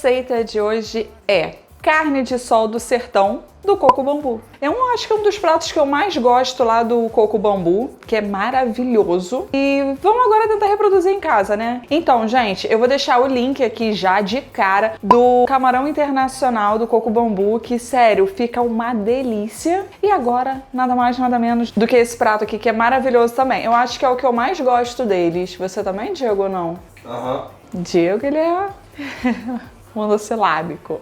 receita de hoje é carne de sol do sertão do coco bambu. Eu acho que é um dos pratos que eu mais gosto lá do coco bambu, que é maravilhoso. E vamos agora tentar reproduzir em casa, né? Então, gente, eu vou deixar o link aqui já de cara do camarão internacional do coco bambu, que, sério, fica uma delícia. E agora, nada mais, nada menos do que esse prato aqui, que é maravilhoso também. Eu acho que é o que eu mais gosto deles. Você também, Diego, ou não? Diego, ele é... monossilábico.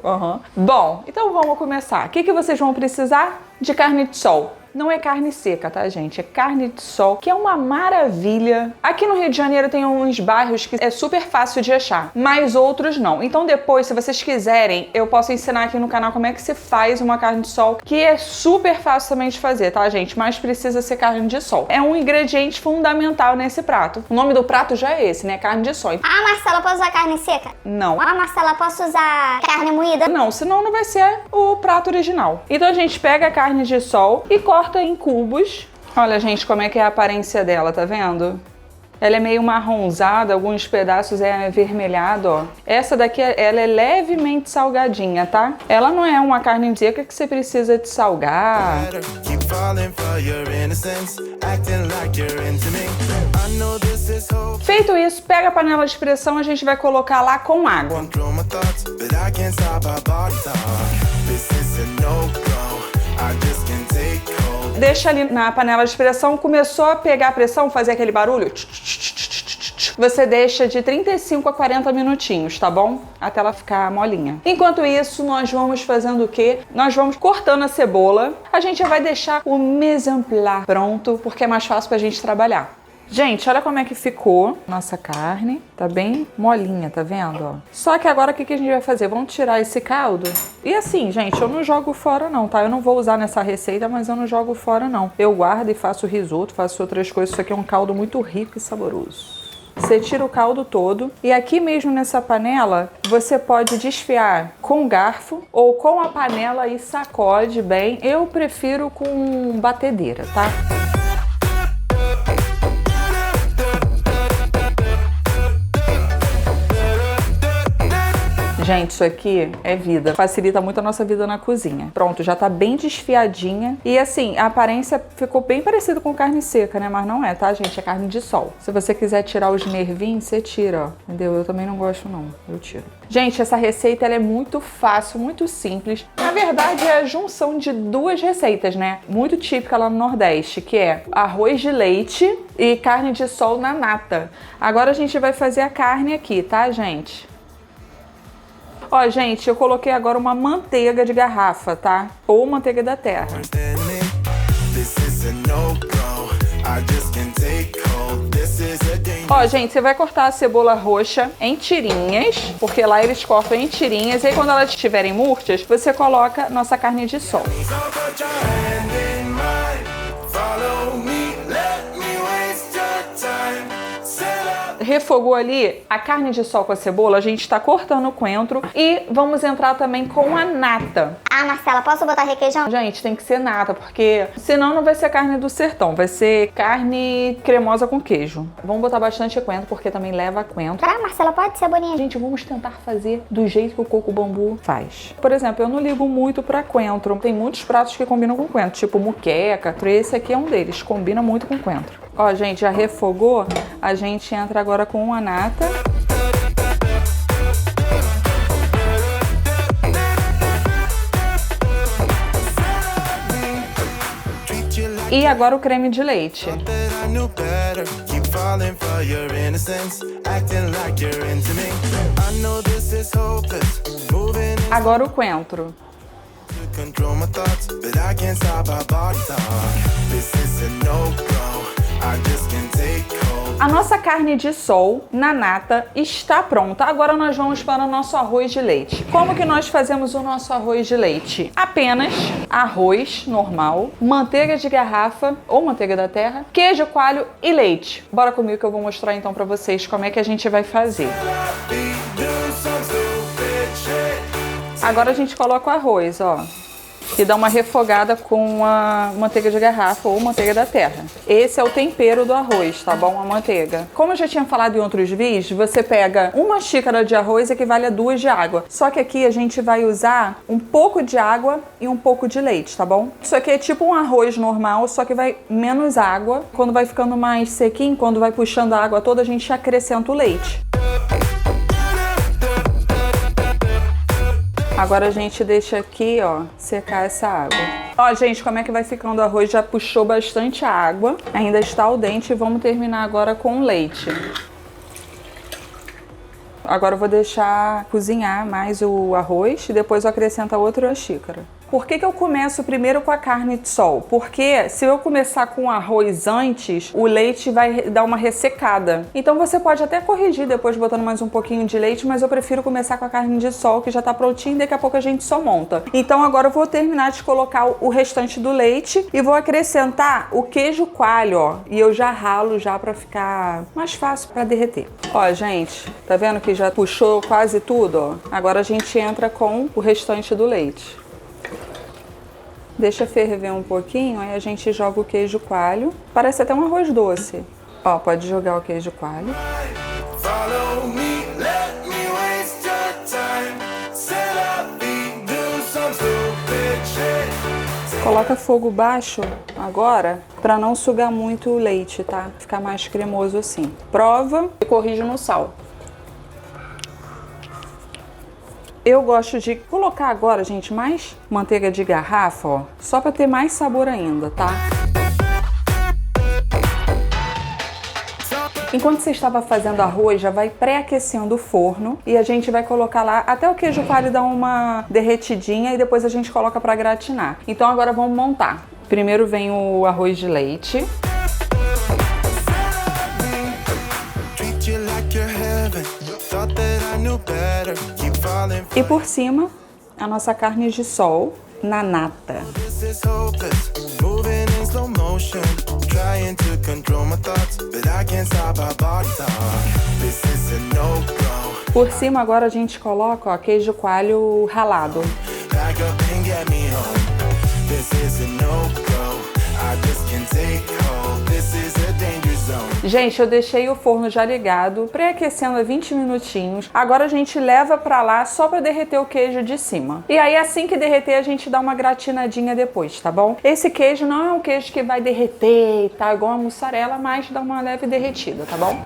Bom, então vamos começar. O que vocês vão precisar? De carne de sol. Não é carne seca, tá, gente? É carne de sol, que é uma maravilha. Aqui no Rio de Janeiro tem uns bairros que é super fácil de achar, mas outros não. Então depois, se vocês quiserem, eu posso ensinar aqui no canal como é que se faz uma carne de sol, que é super fácil também de fazer, tá, gente? Mas precisa ser carne de sol. É um ingrediente fundamental nesse prato. O nome do prato já é esse, né? Carne de sol. Ah, Marcela, posso usar carne seca? Não. Ah, Marcela, posso usar carne moída? Não, senão não vai ser o prato original. Então a gente pega a carne de sol e corta em cubos. Olha, gente, como é que é a aparência dela, tá vendo? Ela é meio marronzada, alguns pedaços é avermelhado, ó. Essa daqui, ela é levemente salgadinha, tá? Ela não é uma carne seca que você precisa de salgar. Feito isso, pega a panela de pressão, a gente vai colocar lá com água. Deixa ali na panela de pressão, começou a pegar a pressão, fazer aquele barulho. Você deixa de 35 a 40 minutinhos, tá bom? Até ela ficar molinha. Enquanto isso, nós vamos fazendo o quê? Nós vamos cortando a cebola. A gente já vai deixar o mise en place pronto, porque é mais fácil pra gente trabalhar. Gente, olha como é que ficou nossa carne. Tá bem molinha, tá vendo? Ó. Só que agora o que a gente vai fazer? Vamos tirar esse caldo. E assim, gente, eu não jogo fora não, tá? Eu não vou usar nessa receita, mas eu não jogo fora não. Eu guardo e faço risoto, faço outras coisas. Isso aqui é um caldo muito rico e saboroso. Você tira o caldo todo e aqui mesmo nessa panela você pode desfiar com garfo ou com a panela e sacode bem. Eu prefiro com batedeira, tá? Gente, isso aqui é vida. Facilita muito a nossa vida na cozinha. Pronto, já tá bem desfiadinha. E assim, a aparência ficou bem parecida com carne seca, né? Mas não é, tá, gente? É carne de sol. Se você quiser tirar os nervinhos, você tira, ó. Entendeu? Eu também não gosto, não. Eu tiro. Gente, essa receita, ela é muito fácil, muito simples. Na verdade, é a junção de duas receitas, né? Muito típica lá no Nordeste, que é arroz de leite e carne de sol na nata. Agora a gente vai fazer a carne aqui, tá, gente? Ó, gente, eu coloquei agora uma manteiga de garrafa, tá? Ou manteiga da terra. Ó, gente, você vai cortar a cebola roxa em tirinhas, porque lá eles cortam em tirinhas. E aí, quando elas estiverem murchas, você coloca nossa carne de sol. Refogou ali a carne de sol com a cebola, a gente está cortando o coentro e vamos entrar também com a nata. Ah, Marcela, posso botar requeijão? Gente, tem que ser nata, porque senão não vai ser carne do sertão, vai ser carne cremosa com queijo. Vamos botar bastante coentro, porque também leva coentro. Ah, Marcela, pode cebolinha? Gente, vamos tentar fazer do jeito que o coco bambu faz. Por exemplo, eu não ligo muito pra coentro. Tem muitos pratos que combinam com coentro, tipo muqueca. Esse aqui é um deles, combina muito com coentro. Ó, gente, já refogou, a gente entra agora com a nata. E agora o creme de leite. Agora o coentro. A nossa carne de sol na nata está pronta. Agora nós vamos para o nosso arroz de leite. Como que nós fazemos o nosso arroz de leite? Apenas arroz normal, manteiga de garrafa ou manteiga da terra, queijo coalho e leite. Bora comigo que eu vou mostrar então para vocês como é que a gente vai fazer. Agora a gente coloca o arroz, ó. e dá uma refogada com a manteiga de garrafa ou manteiga da terra. Esse é o tempero do arroz, tá bom? A manteiga. Como eu já tinha falado em outros vídeos, você pega uma xícara de arroz equivale a 2 de água. Só que aqui a gente vai usar um pouco de água e um pouco de leite, tá bom? Isso aqui é tipo um arroz normal, só que vai menos água. Quando vai ficando mais sequinho, quando vai puxando a água toda, a gente acrescenta o leite. Agora a gente deixa aqui, ó, secar essa água. Ó, gente, como é que vai ficando o arroz? Já puxou bastante água, ainda está al dente. Vamos terminar agora com o leite. Agora eu vou deixar cozinhar mais o arroz e depois eu acrescento a outra xícara. Por que eu começo primeiro com a carne de sol? Porque se eu começar com o arroz antes, o leite vai dar uma ressecada. Então você pode até corrigir depois botando mais um pouquinho de leite, mas eu prefiro começar com a carne de sol, que já tá prontinha e daqui a pouco a gente só monta. Então agora eu vou terminar de colocar o restante do leite e vou acrescentar o queijo coalho, ó. E eu já ralo já pra ficar mais fácil pra derreter. Ó, gente, tá vendo que já puxou quase tudo, ó? Agora a gente entra com o restante do leite. Deixa ferver um pouquinho, aí a gente joga o queijo coalho. Parece até um arroz doce. Ó, pode jogar o queijo coalho. Coloca fogo baixo agora, pra não sugar muito o leite, tá? Ficar mais cremoso assim. Prova e corrige no sal. Eu gosto de colocar agora, gente, mais manteiga de garrafa, ó, só para ter mais sabor ainda, tá? Enquanto você estava fazendo arroz, já vai pré-aquecendo o forno e a gente vai colocar lá até o queijo coalho dar uma derretidinha e depois a gente coloca para gratinar. Então agora vamos montar. Primeiro vem o arroz de leite. E por cima, a nossa carne de sol na nata. Por cima agora a gente coloca, ó, queijo coalho ralado. Gente, eu deixei o forno já ligado, pré-aquecendo há 20 minutinhos. Agora a gente leva pra lá só pra derreter o queijo de cima. E aí assim que derreter a gente dá uma gratinadinha depois, tá bom? Esse queijo não é um queijo que vai derreter e tá igual a mussarela, mas dá uma leve derretida, tá bom?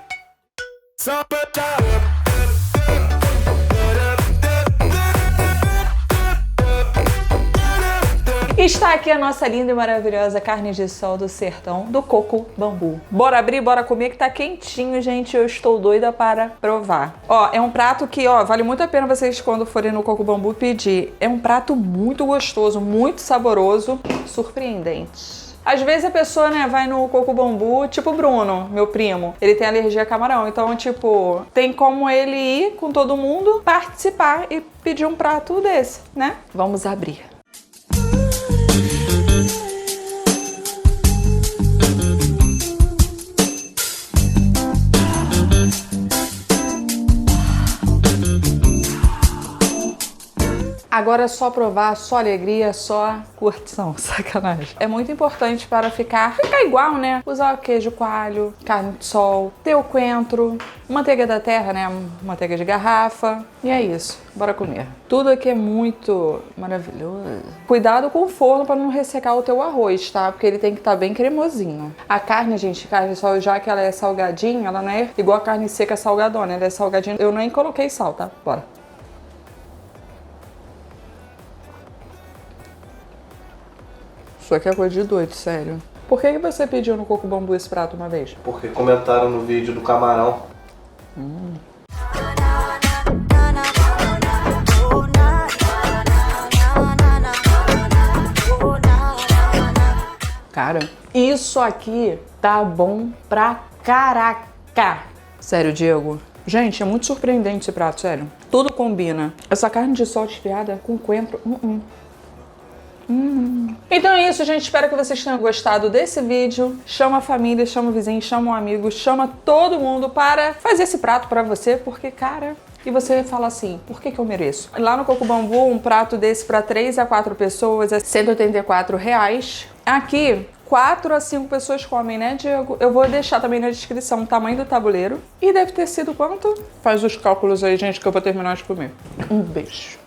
Está aqui a nossa linda e maravilhosa carne de sol do sertão do Coco Bambu. Bora abrir, bora comer que tá quentinho, gente. Eu estou doida para provar. Ó, é um prato que, ó, vale muito a pena vocês quando forem no Coco Bambu pedir. É um prato muito gostoso, muito saboroso, surpreendente. Às vezes a pessoa, né, vai no Coco Bambu, tipo o Bruno, meu primo. Ele tem alergia a camarão, então, tipo, tem como ele ir com todo mundo, participar e pedir um prato desse, né? Vamos abrir. Agora é só provar, só alegria, só curtição, sacanagem. É muito importante para ficar igual, né? Usar o queijo coalho, carne de sol, ter o coentro, manteiga da terra, né? Manteiga de garrafa. E é isso, bora comer. Tudo aqui é muito maravilhoso. Cuidado com o forno para não ressecar o teu arroz, tá? Porque ele tem que estar bem cremosinho. A carne, gente, carne de sol, já que ela é salgadinha, ela não é igual a carne seca salgadona, ela é salgadinha. Eu nem coloquei sal, tá? Bora. Isso aqui é coisa de doido, sério. Por que você pediu no Coco Bambu esse prato uma vez? Porque comentaram no vídeo do camarão. Cara, isso aqui tá bom pra caraca. Sério, Diego. Gente, é muito surpreendente esse prato, sério. Tudo combina. Essa carne de sol desfiada com coentro. Então é isso, gente. Espero que vocês tenham gostado desse vídeo. Chama a família, chama o vizinho, chama um amigo, chama todo mundo para fazer esse prato pra você, porque, cara, E você fala assim, por que eu mereço? Lá no Coco Bambu, um prato desse para 3 a 4 pessoas é R$184. Aqui, 4 a 5 pessoas comem, né, Diego? Eu vou deixar também na descrição o tamanho do tabuleiro. E deve ter sido quanto? Faz os cálculos aí, gente, que eu vou terminar de comer. Um beijo.